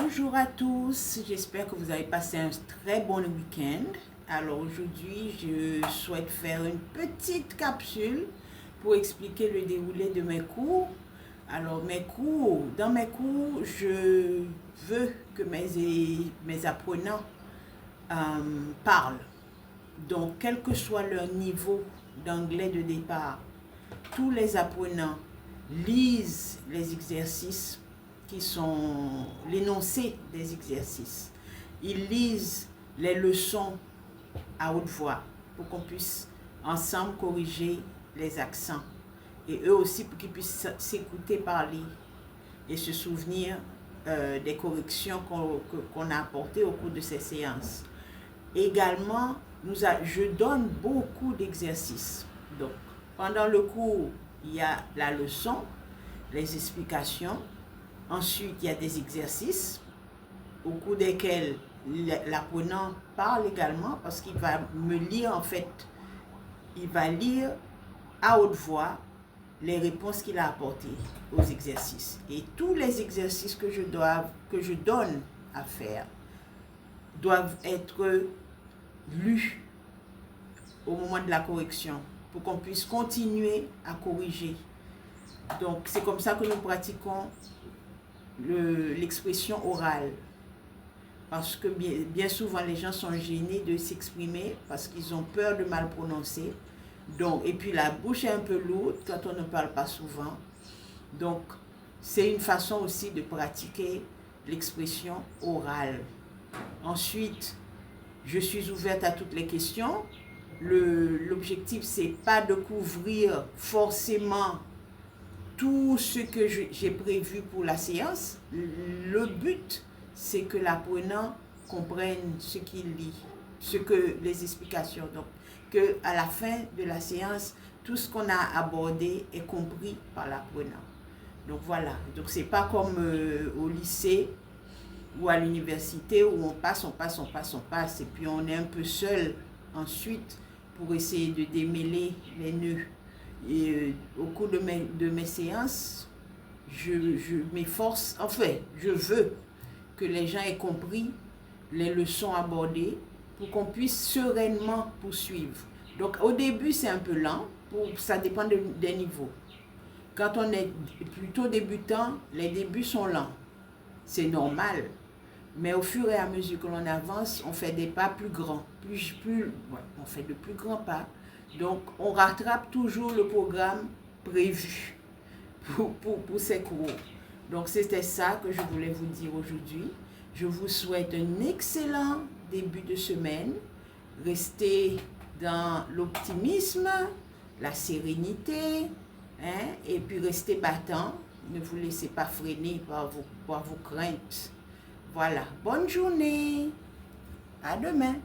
Bonjour à tous, j'espère que vous avez passé un très bon week-end. Alors aujourd'hui, je souhaite faire une petite capsule pour expliquer le déroulé de mes cours. Alors dans mes cours, je veux que mes apprenants parlent. Donc, quel que soit leur niveau d'anglais de départ, tous les apprenants lisent les exercices qui sont l'énoncé des exercices. Ils lisent les leçons à haute voix pour qu'on puisse ensemble corriger les accents. Et eux aussi pour qu'ils puissent s'écouter parler et se souvenir des corrections qu'on a apportées au cours de ces séances. Également, je donne beaucoup d'exercices. Donc, pendant le cours, il y a la leçon, les explications. Ensuite, il y a des exercices au cours desquels l'apprenant parle également parce qu'il va me lire en fait. Il va lire à haute voix les réponses qu'il a apportées aux exercices. Et tous les exercices que je donne à faire doivent être lus au moment de la correction pour qu'on puisse continuer à corriger. Donc, c'est comme ça que nous pratiquons l'expression orale. Parce que bien souvent, les gens sont gênés de s'exprimer parce qu'ils ont peur de mal prononcer. Donc, et puis, la bouche est un peu lourde quand on ne parle pas souvent. Donc, c'est une façon aussi de pratiquer l'expression orale. Ensuite, je suis ouverte à toutes les questions. L'objectif, c'est pas de couvrir forcément tout ce que j'ai prévu pour la séance. Le but, c'est que l'apprenant comprenne ce qu'il lit, les explications. Donc, qu'à la fin de la séance, tout ce qu'on a abordé est compris par l'apprenant. Donc voilà, donc c'est pas comme au lycée ou à l'université où on passe, et puis on est un peu seul ensuite pour essayer de démêler les nœuds. Et au cours de mes séances, je m'efforce, enfin, je veux que les gens aient compris les leçons abordées pour qu'on puisse sereinement poursuivre. Donc au début, c'est un peu lent, ça dépend des niveaux. Quand on est plutôt débutant, les débuts sont lents. C'est normal. Mais au fur et à mesure que l'on avance, on fait des pas plus grands. On fait de plus grands pas. Donc, on rattrape toujours le programme prévu pour ces cours. Donc, c'était ça que je voulais vous dire aujourd'hui. Je vous souhaite un excellent début de semaine. Restez dans l'optimisme, la sérénité, et puis restez battant. Ne vous laissez pas freiner par vos craintes. Voilà, bonne journée, à demain.